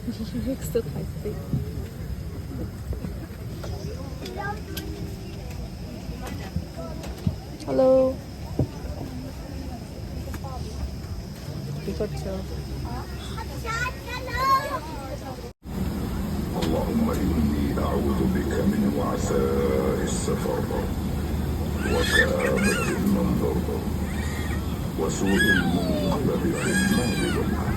extra থাকবে। Hello, কি করছো? اللهم إني أعوذ بك من وعثاء السفر وكآبة المنظر وسوء المنقلب في المال والأهل